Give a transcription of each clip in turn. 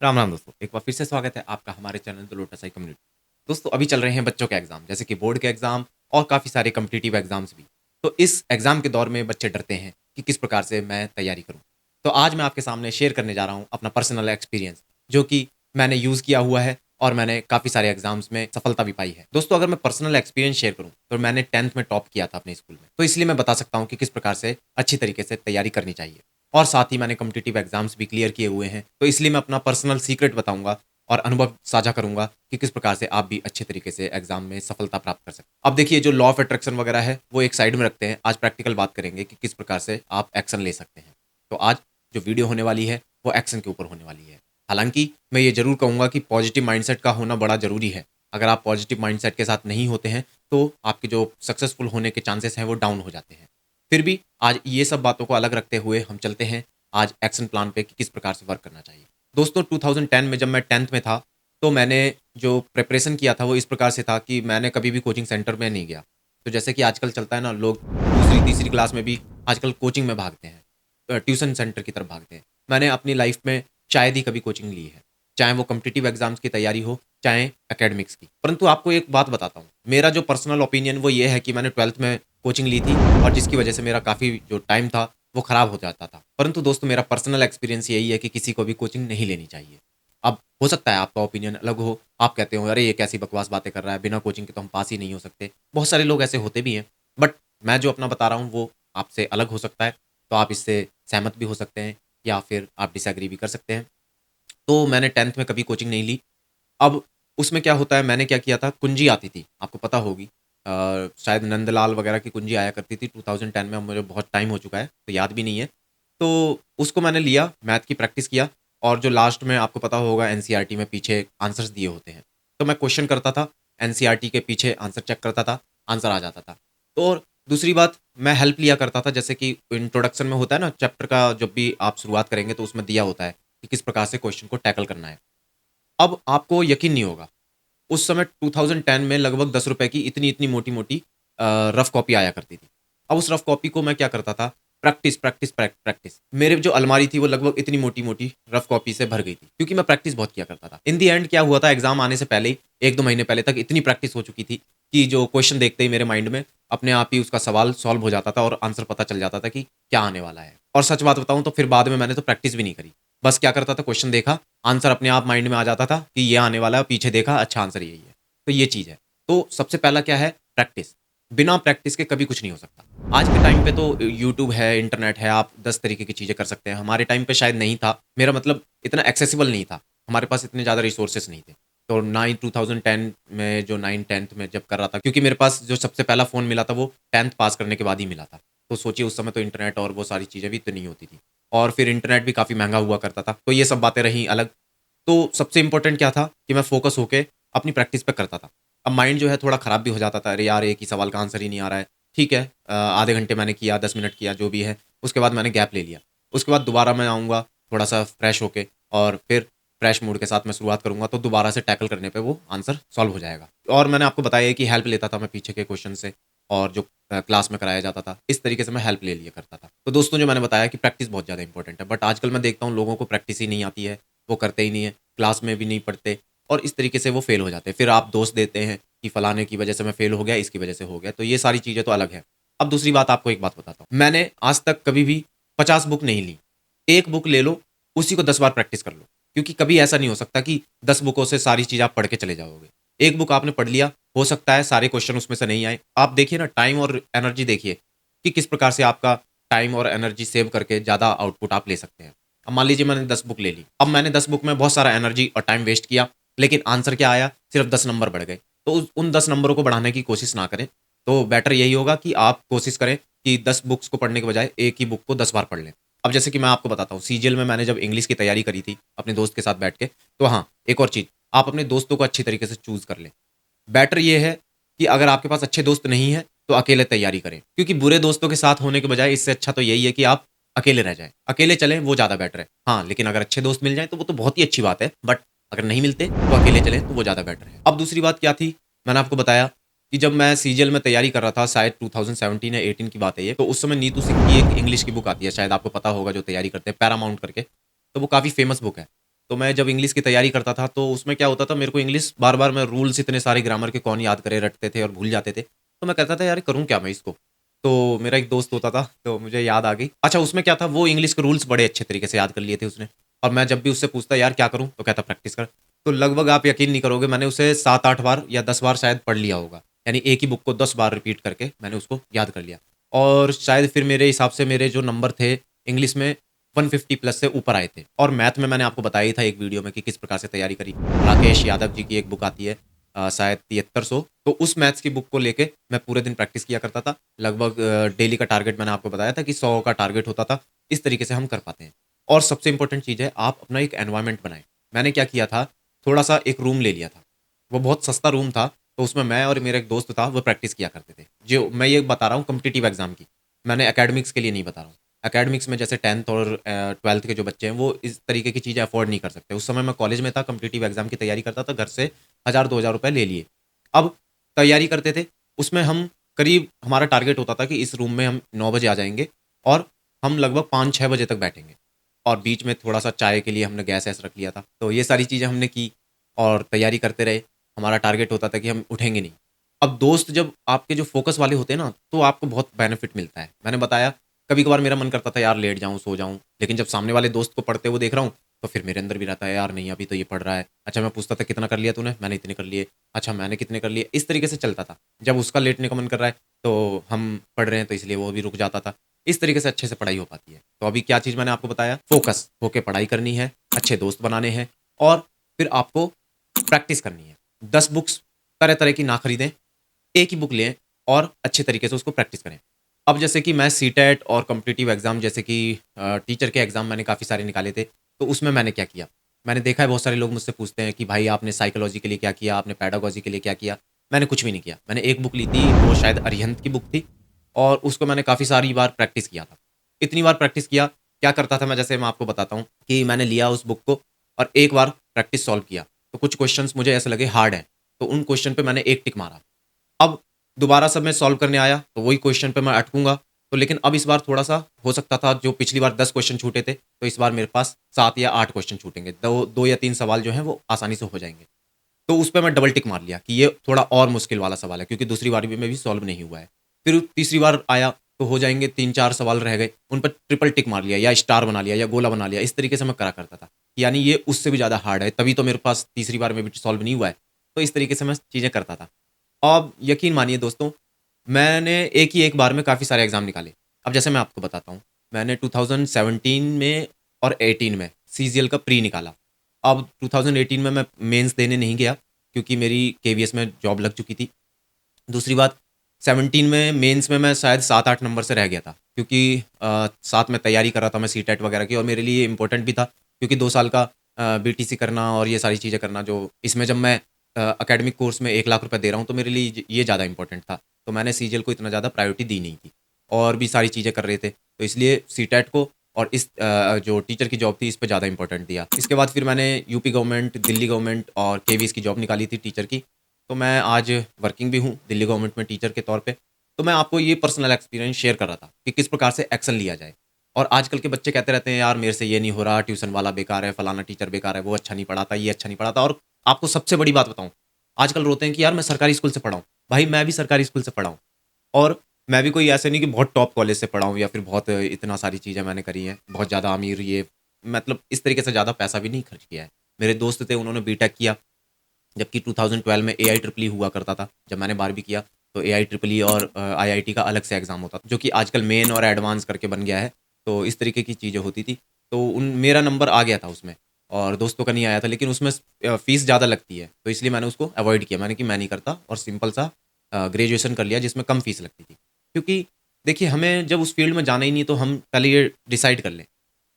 राम राम दोस्तों, एक बार फिर से स्वागत है आपका हमारे channel the lotus I community. दोस्तों अभी चल रहे हैं बच्चों के एग्जाम, जैसे कि बोर्ड के एग्जाम और काफ़ी सारे कम्पिटिटिव एग्जाम्स भी। तो इस एग्जाम के दौर में बच्चे डरते हैं कि किस प्रकार से मैं तैयारी करूं। तो आज मैं आपके सामने शेयर करने जा रहा हूं अपना पर्सनल एक्सपीरियंस, जो कि मैंने यूज़ किया हुआ है और मैंने काफ़ी सारे एग्जाम्स में सफलता भी पाई है। दोस्तों अगर मैं पर्सनल एक्सपीरियंस शेयर करूं तो मैंने 10th में टॉप किया था अपने स्कूल में, तो इसलिए मैं बता सकता हूं कि किस प्रकार से अच्छी तरीके से तैयारी करनी चाहिए। और साथ ही मैंने कॉम्पिटिटिव एग्जाम्स भी क्लियर किए हुए हैं, तो इसलिए मैं अपना पर्सनल सीक्रेट बताऊंगा और अनुभव साझा करूंगा कि किस प्रकार से आप भी अच्छे तरीके से एग्जाम में सफलता प्राप्त कर सकते हैं। अब देखिए, जो लॉ ऑफ अट्रैक्शन वगैरह है वो एक साइड में रखते हैं, आज प्रैक्टिकल बात करेंगे कि किस प्रकार से आप एक्शन ले सकते हैं। तो आज जो वीडियो होने वाली है वो एक्शन के ऊपर होने वाली है। हालांकि मैं ये जरूर कहूंगा कि पॉजिटिव माइंडसेट का होना बड़ा जरूरी है। अगर आप पॉजिटिव माइंडसेट के साथ नहीं होते हैं तो आपके जो सक्सेसफुल होने के चांसेस हैं वो डाउन हो जाते हैं। फिर भी आज ये सब बातों को अलग रखते हुए हम चलते हैं आज एक्शन प्लान पे कि किस प्रकार से वर्क करना चाहिए। दोस्तों 2010 में जब मैं 10th में था, तो मैंने जो प्रिपरेशन किया था वो इस प्रकार से था कि मैंने कभी भी कोचिंग सेंटर में नहीं गया। तो जैसे कि आजकल चलता है ना, लोग दूसरी तीसरी क्लास में भी आजकल कोचिंग में भागते हैं, ट्यूशन सेंटर की तरफ भागते हैं। मैंने अपनी लाइफ में शायद ही कभी कोचिंग ली है, चाहे वो कॉम्पिटिटिव एग्जाम्स की तैयारी हो, चाहे एकेडमिक्स की। परंतु आपको एक बात बताता हूँ, मेरा जो पर्सनल ओपिनियन वो ये है कि मैंने 12th में कोचिंग ली थी और जिसकी वजह से मेरा काफ़ी जो टाइम था वो खराब हो जाता था। परंतु दोस्तों मेरा पर्सनल एक्सपीरियंस यही है कि किसी को भी कोचिंग नहीं लेनी चाहिए। अब हो सकता है आपका ओपिनियन अलग हो, आप कहते हो अरे ये कैसी बकवास बातें कर रहा है, बिना कोचिंग के तो हम पास ही नहीं हो सकते। बहुत सारे लोग ऐसे होते भी हैं, बट मैं जो अपना बता रहा हूँ वो आपसे अलग हो सकता है। तो आप इससे सहमत भी हो सकते हैं या फिर आप डिसएग्री भी कर सकते हैं। तो मैंने 10th में कभी कोचिंग नहीं ली। अब उसमें क्या होता है, मैंने क्या किया था, कुंजी आती थी, आपको पता होगी। शायद नंदलाल वगैरह की कुंजी आया करती थी 2010 में। अब मुझे बहुत टाइम हो चुका है तो याद भी नहीं है। तो उसको मैंने लिया, मैथ की प्रैक्टिस किया और जो लास्ट में आपको पता होगा एनसीईआरटी में पीछे आंसर्स दिए होते हैं, तो मैं क्वेश्चन करता था, एनसीईआरटी के पीछे आंसर चेक करता था, आंसर आ जाता था। तो और दूसरी बात, मैं हेल्प लिया करता था, जैसे कि इंट्रोडक्शन में होता है ना चैप्टर का, जब भी आप शुरुआत करेंगे तो उसमें दिया होता है कि किस प्रकार से क्वेश्चन को टैकल करना है। अब आपको यकीन नहीं होगा, उस समय 2010 में लगभग ₹10 की इतनी-इतनी मोटी-मोटी रफ कॉपी आया करती थी। अब उस रफ कॉपी को मैं क्या करता था, प्रैक्टिस, प्रैक्टिस, प्रैक्टिस। मेरे जो अलमारी थी वो लगभग इतनी मोटी-मोटी रफ कॉपी से भर गई थी, क्योंकि मैं प्रैक्टिस बहुत किया करता था। इन द एंड क्या हुआ था, एग्ज़ाम आने से पहले ही 1-2 महीने पहले तक इतनी प्रैक्टिस हो चुकी थी कि जो क्वेश्चन देखते ही मेरे माइंड में अपने आप ही उसका सवाल सॉल्व हो जाता था और आंसर पता चल जाता था कि क्या आने वाला है। और सच बात बताऊँ तो फिर बाद में मैंने तो प्रैक्टिस भी नहीं करी। बस क्या करता था, क्वेश्चन देखा, आंसर अपने आप माइंड में आ जाता था कि ये आने वाला है, पीछे देखा, अच्छा आंसर यही है। तो ये चीज़ है। तो सबसे पहला क्या है, प्रैक्टिस। बिना प्रैक्टिस के कभी कुछ नहीं हो सकता। आज के टाइम पे तो यूट्यूब है, इंटरनेट है, आप 10 तरीके की चीज़ें कर सकते हैं। हमारे टाइम पे शायद नहीं था। मेरा मतलब इतना एक्सेसिबल नहीं था। हमारे पास इतने ज़्यादा रिसोर्सेज़ नहीं थे। तो ना ही 2010 में जो 9th-10th में जब कर रहा था, क्योंकि मेरे पास जो सबसे पहला फ़ोन मिला था वो 10th पास करने के बाद ही मिला था। तो सोचिए उस समय तो इंटरनेट और वो सारी चीज़ें भी तो नहीं होती थी। और फिर इंटरनेट भी काफ़ी महँगा हुआ करता था। तो ये सब बातें रहीं अलग। तो सबसे इम्पोर्टेंट क्या था कि मैं फ़ोकस होके अपनी प्रैक्टिस पे करता था। अब माइंड जो है थोड़ा ख़राब भी हो जाता था, अरे यार एक ही सवाल का आंसर ही नहीं आ रहा है। ठीक है, आधे घंटे मैंने किया, 10 मिनट किया, जो भी है, उसके बाद मैंने गैप ले लिया। उसके बाद दोबारा मैं आऊँगा थोड़ा-सा फ्रेश होके और फिर फ्रेश मूड के साथ मैं शुरुआत करूँगा, तो दोबारा से टैकल करने पे वो आंसर सॉल्व हो जाएगा। और मैंने आपको बताया है कि हेल्प लेता था मैं पीछे के क्वेश्चन से और जो क्लास में कराया जाता था, इस तरीके से मैं हेल्प ले लिया करता था। तो दोस्तों जो मैंने बताया कि प्रैक्टिस बहुत ज़्यादा इंपॉर्टेंट है, बट आजकल मैं देखता हूँ लोगों को प्रैक्टिस ही नहीं आती है, वो करते ही नहीं है, क्लास में भी नहीं पढ़ते और इस तरीके से वो फेल हो जाते हैं। फिर आप दोष देते हैं कि फलाने की वजह से मैं फेल हो गया, इसकी वजह से हो गया, तो ये सारी चीज़ें तो अलग है। अब दूसरी बात, आपको एक बात बताता हूँ, मैंने आज तक कभी भी 50 बुक नहीं ली। एक बुक ले लो, उसी को 10 बार प्रैक्टिस कर लो, क्योंकि कभी ऐसा नहीं हो सकता कि 10 बुकों से सारी चीज़ आप पढ़ के चले जाओगे। एक बुक आपने पढ़ लिया, हो सकता है सारे क्वेश्चन उसमें से नहीं आए। आप देखिए ना, टाइम और एनर्जी देखिए कि किस प्रकार से आपका टाइम और एनर्जी सेव करके ज़्यादा आउटपुट आप ले सकते हैं। अब मान लीजिए मैंने 10 बुक ले ली, अब मैंने 10 बुक में बहुत सारा एनर्जी और टाइम वेस्ट किया, लेकिन आंसर क्या आया, सिर्फ 10 नंबर बढ़ गए। तो उन 10 नंबरों को बढ़ाने की कोशिश ना करें। तो बेटर यही होगा कि आप कोशिश करें कि 10 बुक्स को पढ़ने के बजाय एक ही बुक को 10 बार पढ़ लें। अब जैसे कि मैं आपको बताता हूँ, सीजीएल में मैंने जब इंग्लिश की तैयारी करी थी अपने दोस्त के साथ बैठ के, तो हाँ, एक और चीज़, आप अपने दोस्तों को अच्छी तरीके से चूज़ कर लें। बेटर ये है कि अगर आपके पास अच्छे दोस्त नहीं हैं, तो अकेले तैयारी करें, क्योंकि बुरे दोस्तों के साथ होने के बजाय इससे अच्छा तो यही है कि आप अकेले रह जाएँ। अकेले चलें, वो ज़्यादा बेटर है। हाँ, लेकिन अगर अच्छे दोस्त मिल जाएँ तो वो तो बहुत ही अच्छी बात है, बट अगर नहीं मिलते तो अकेले चलें तो वो ज़्यादा बेटर है। अब दूसरी बात क्या थी, मैंने आपको बताया कि जब मैं सीजीएल में तैयारी कर रहा था, शायद 2017 या 18 की बात है ये, तो उस समय नीतू सिंह की एक इंग्लिश की बुक आती है, शायद आपको पता होगा जो तैयारी करते हैं, पैरामाउंट करके, तो वो काफ़ी फेमस बुक है। तो मैं जब इंग्लिश की तैयारी करता था, तो उसमें क्या होता था, मेरे को इंग्लिश बार-बार मैं रूल्स इतने सारे ग्रामर के कौन याद करे, रटते थे और भूल जाते थे। तो मैं कहता था यार करूँ क्या मैं इसको? तो मेरा एक दोस्त होता था, तो मुझे याद आ गई। अच्छा उसमें क्या था, वो इंग्लिश के रूल्स बड़े अच्छे तरीके से याद कर लिए थे उसने, और मैं जब भी उससे पूछता यार क्या करूँ? तो कहता प्रैक्टिस कर। तो लगभग आप यकीन नहीं करोगे, मैंने उसे 7-8 बार या 10 बार शायद पढ़ लिया होगा। यानी एक ही बुक को 10 बार रिपीट करके मैंने उसको याद कर लिया। और शायद फिर मेरे हिसाब से मेरे जो नंबर थे इंग्लिश में 150 प्लस से ऊपर आए थे। और मैथ में मैंने आपको बताया ही था एक वीडियो में कि किस प्रकार से तैयारी करी। राकेश यादव जी की एक बुक आती है शायद 7300, तो उस मैथ्स की बुक को लेके मैं पूरे दिन प्रैक्टिस किया करता था। लगभग डेली का टारगेट मैंने आपको बताया था कि 100 का टारगेट होता था। इस तरीके से हम कर पाते हैं। और सबसे इंपॉर्टेंट चीज़ है, आप अपना एक एनवायरनमेंट बनाएँ। मैंने क्या किया था, थोड़ा-सा एक रूम ले लिया था। वो बहुत सस्ता रूम था, तो उसमें मैं और मेरा एक दोस्त था, वो प्रैक्टिस किया करते थे। जो मैं ये बता रहा हूँ कॉम्पिटिटिव एग्ज़ाम की, मैंने एकेडमिक्स के लिए नहीं बता रहा हूँ। एकेडमिक्स में जैसे 10th और 12th के जो बच्चे हैं, वो इस तरीके की चीज़ें अफ़ोर्ड नहीं कर सकते। उस समय मैं कॉलेज में था, कॉम्पिटिटिव एग्ज़ाम की तैयारी करता था, घर से 1000-2000 रुपए ले लिए। अब तैयारी करते थे, उसमें हम करीब हमारा टारगेट होता था कि इस रूम में हम 9 बजे आ जाएँगे और हम लगभग 5-6 बजे तक बैठेंगे। और बीच में थोड़ा-सा चाय के लिए हमने गैस-वैस रख लिया था। तो ये सारी चीज़ें हमने की और तैयारी करते रहे। हमारा टारगेट होता था कि हम उठेंगे नहीं। अब दोस्त जब आपके जो फ़ोकस वाले होते हैं ना, तो आपको बहुत बेनिफिट मिलता है। मैंने बताया, कभी-कभार मेरा मन करता था यार लेट जाऊँ, सो जाऊँ, लेकिन जब सामने वाले दोस्त को पढ़ते हुए देख रहा हूँ, तो फिर मेरे अंदर भी रहता है यार नहीं अभी तो ये पढ़ रहा है। अच्छा मैं पूछता था कितना कर लिया तूने? मैंने इतने कर लिए। अच्छा मैंने कितने कर लिए? इस तरीके से चलता था। जब उसका लेटने का मन कर रहा है, तो हम पढ़ रहे हैं तो इसलिए वो भी रुक जाता था। इस तरीके से अच्छे से पढ़ाई हो पाती है। तो अभी क्या चीज़ मैंने आपको बताया? फ़ोकस होके पढ़ाई करनी है, अच्छे दोस्त बनाने हैं और फिर आपको प्रैक्टिस करनी है। 10 बुक्स तरह-तरह की ना खरीदें, एक ही बुक लें और अच्छे तरीके से उसको प्रैक्टिस करें। अब जैसे कि मैं सीटेट और कॉम्पिटिटिव एग्ज़ाम जैसे कि टीचर के एग्ज़ाम मैंने काफ़ी सारे निकाले थे, तो उसमें मैंने क्या किया? मैंने देखा है बहुत सारे लोग मुझसे पूछते हैं कि भाई आपने साइकोलॉजी के लिए क्या किया? आपने पेडागॉजी के लिए क्या किया? मैंने कुछ भी नहीं किया। मैंने एक बुक ली थी, वो शायद अरिहंत की बुक थी और उसको मैंने काफ़ी सारी बार प्रैक्टिस किया था। इतनी बार प्रैक्टिस किया, क्या करता था मैं, जैसे मैं आपको बताता हूँ कि मैंने लिया उस बुक को और एक बार प्रैक्टिस सॉल्व किया, तो कुछ क्वेश्चन्स मुझे ऐसे लगे हार्ड हैं, तो उन क्वेश्चन पे मैंने एक टिक मारा। अब दोबारा से मैं सॉल्व करने आया, तो वही क्वेश्चन पे मैं अटकूँगा, तो लेकिन अब इस बार थोड़ा-सा हो सकता था, जो पिछली बार 10 क्वेश्चन छूटे थे, तो इस बार मेरे पास 7 या 8 क्वेश्चन छूटेंगे। 2 या 3 सवाल जो हैं वो आसानी से हो जाएँगे। तो उस पे मैं डबल टिक मार लिया कि ये थोड़ा और मुश्किल वाला सवाल है, क्योंकि दूसरी बार में भी सॉल्व नहीं हुआ है। फिर तीसरी बार आया, तो हो जाएँगे 3-4 सवाल रह गए, उन पे ट्रिपल टिक मार लिया या स्टार बना लिया या गोला बना लिया, इस तरीके से मैं करा करता था। यानी ये उससे भी ज़्यादा हार्ड है, तभी तो मेरे पास तीसरी बार में भी सॉल्व नहीं हुआ है। तो इस तरीके से मैं चीज़ें करता था। अब यकीन मानिए दोस्तों, मैंने एक ही एक बार में काफ़ी सारे एग्ज़ाम निकाले। अब जैसे मैं आपको बताता हूँ, मैंने 2017 में और 18 में सीजीएल का प्री निकाला। अब 2018 में मैं मेंस देने नहीं गया, क्योंकि मेरी केवीएस में जॉब लग चुकी थी। दूसरी बात, 17 में मेंस में मैं शायद 7-8 नंबर से रह गया था, क्योंकि साथ में तैयारी कर रहा था मैं सीटेट वगैरह की, और मेरे लिए इम्पोर्टेंट भी था, क्योंकि 2 साल का बीटीसी करना और ये सारी चीज़ें करना, जो इसमें जब मैं एकेडमिक कोर्स में 1 लाख रुपए दे रहा हूँ, तो मेरे लिए ये ज़्यादा इम्पोर्टेंट था। तो मैंने सीजीएल को इतना ज़्यादा प्रायोरिटी दी नहीं थी, और भी सारी चीज़ें कर रहे थे। तो इसलिए सीटेट को और इस जो टीचर की जॉब थी, इस पे ज़्यादा इम्पोर्टेंट दिया। इसके बाद फिर मैंने यूपी गवर्नमेंट, दिल्ली गवर्नमेंट और केवीएस की जॉब निकाली थी टीचर की। तो मैं आज वर्किंग भी हूँ दिल्ली गवर्नमेंट में टीचर के तौर पे। तो मैं आपको ये पर्सनल एक्सपीरियंस शेयर कर रहा था कि किस प्रकार से एक्शन लिया जाए। और आजकल के बच्चे कहते रहते हैं यार मेरे से ये नहीं हो रहा, ट्यूशन वाला बेकार है, फलाना टीचर बेकार है, वो अच्छा नहीं पढ़ाता, ये अच्छा नहीं पढ़ाता। और आपको सबसे बड़ी बात बताऊँ, आजकल रोते हैं कि यार मैं सरकारी स्कूल से पढ़ा हूँ। भाई मैं भी सरकारी स्कूल से पढ़ा हूँ, और मैं भी कोई ऐसे नहीं कि बहुत टॉप कॉलेज से पढ़ा हूँ या फिर बहुत इतना सारी चीज़ें मैंने करी हैं, बहुत ज़्यादा अमीर ये, मतलब इस तरीके से ज़्यादा पैसा भी नहीं खर्च किया है। मेरे दोस्त थे, उन्होंने बीटेक किया, जबकि 2012 में एआईट्रिपल ई हुआ करता था। जब मैंने 12वीं किया, तो एआईट्रिपल ई और आईआईटी का अलग से एग्ज़ाम होता था, जो कि आजकल मेन और एडवांस करके बन गया है। तो इस तरीके की चीज़ें होती थी। तो उन मेरा नंबर आ गया था उसमें, और दोस्तों का नहीं आया था, लेकिन उसमें फ़ीस ज़्यादा लगती है, तो इसलिए मैंने उसको अवॉइड किया। मैंने कि मैं नहीं करता, और सिंपल सा ग्रेजुएशन कर लिया जिसमें कम फ़ीस लगती थी। क्योंकि देखिए, हमें जब उस फ़ील्ड में जाना ही नहीं, तो हम पहले ये डिसाइड कर लें।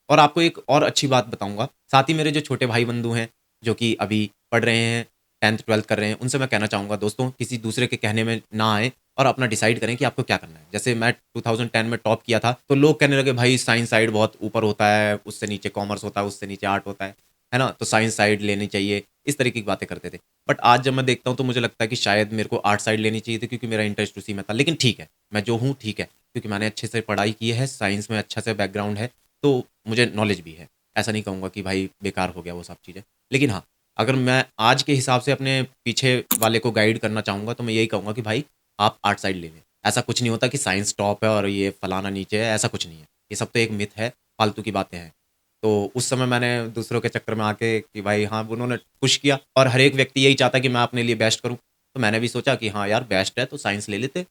और आपको एक और अच्छी बात बताऊँगा, साथ ही मेरे जो छोटे भाई-बंधु हैं, जो कि अभी पढ़ रहे हैं, 10th-12th कर रहे हैं, उनसे मैं कहना चाहूँगा दोस्तों, किसी दूसरे के कहने में ना आएँ और अपना डिसाइड करें कि आपको क्या करना है। जैसे मैं 2010 में टॉप किया था, तो लोग कहने लगे भाई साइंस साइड बहुत ऊपर होता है, उससे नीचे कॉमर्स होता है, उससे नीचे आर्ट होता है ना? तो साइंस साइड लेनी चाहिए, इस तरीके की बातें करते थे। बट आज जब मैं देखता हूँ, तो मुझे लगता है कि शायद मेरे को आर्ट साइड लेनी चाहिए थी, क्योंकि मेरा इंटरेस्ट उसी में था। लेकिन ठीक है, मैं जो हूँ ठीक है, क्योंकि मैंने अच्छे से पढ़ाई की है, साइंस में अच्छा से बैकग्राउंड है, तो मुझे नॉलेज भी है। ऐसा नहीं कहूँगा कि भाई बेकार हो गया वो सब चीज़ें। लेकिन हाँ, अगर मैं आज के हिसाब से अपने पीछे वाले को गाइड करना चाहूँगा तो मैं यही कहूँगा कि भाई आप आर्ट साइड ले लें। ऐसा कुछ नहीं होता कि साइंस टॉप है और ये फलाना नीचे है, ऐसा कुछ नहीं है। ये सब तो एक मिथ है, फालतू की बातें हैं। तो उस समय मैंने दूसरों के चक्कर में आके कि भाई हाँ, उन्होंने पुश किया और हर एक व्यक्ति यही चाहता है कि मैं अपने लिए बेस्ट करूँ। तो मैंने भी सोचा कि हाँ यार, बेस्ट है तो साइंस ले लेते।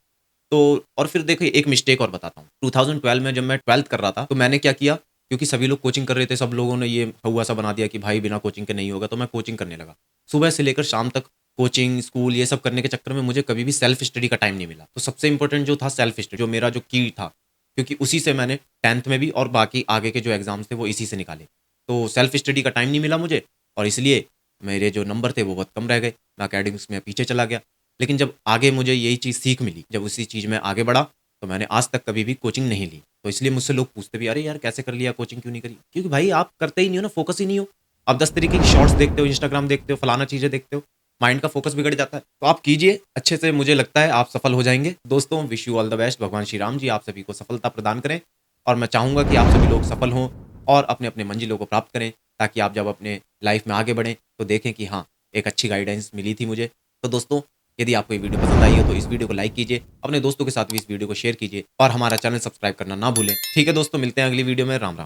तो और फिर देखिए एक मिस्टेक और बताता हूँ। 2012 में जब मैं 12th कर रहा था, तो मैंने क्या किया, क्योंकि सभी लोग कोचिंग कर रहे थे, सब लोगों ने ये हौवा-सा बना दिया कि भाई बिना कोचिंग के नहीं होगा, तो मैं कोचिंग करने लगा। सुबह से लेकर शाम तक कोचिंग, स्कूल ये सब करने के चक्कर में मुझे कभी भी सेल्फ स्टडी का टाइम नहीं मिला। तो सबसे इम्पोर्टेंट जो था सेल्फ स्टडी, जो मेरा जो की था, क्योंकि उसी से मैंने 10th में भी और बाकी आगे के जो एग्ज़ाम्स थे वो इसी से निकाले। तो सेल्फ स्टडी का टाइम नहीं मिला मुझे और इसलिए मेरे जो नंबर थे वो बहुत कम रह गए। मैं एकेडमिक्स में पीछे चला गया। लेकिन जब आगे मुझे यही चीज़ सीख मिली, जब उसी चीज़ में आगे बढ़ा, तो मैंने आज तक कभी भी कोचिंग नहीं ली। तो इसलिए मुझसे लोग पूछते भी, "अरे यार कैसे कर लिया, कोचिंग क्यों नहीं करी?" क्योंकि भाई आप करते ही नहीं हो ना, फ़ोकस ही नहीं हो। आप 10 तरीके की शॉर्ट्स देखते हो, इंस्टाग्राम देखते हो, फलाना चीज़ें देखते हो, माइंड का फ़ोकस बिगड़ जाता है। तो आप कीजिए, अच्छे से मुझे लगता है आप सफल हो जाएँगे। दोस्तों wish you all the best. भगवान श्री राम जी आप सभी को सफलता प्रदान करें और मैं चाहूँगा कि आप सभी लोग सफल हों और अपने-अपने मंजिलों को प्राप्त करें, ताकि आप जब अपने लाइफ़ में आगे बढ़ें, तो देखें कि हाँ, एक अच्छी गाइडेंस मिली थी मुझे। तो दोस्तों, यदि आपको ये वीडियो पसंद आई हो तो इस वीडियो को लाइक कीजिए, अपने दोस्तों के साथ भी इस वीडियो को शेयर कीजिए और हमारा चैनल सब्सक्राइब करना ना भूलें। ठीक है दोस्तों, मिलते हैं अगली वीडियो में। राम-राम।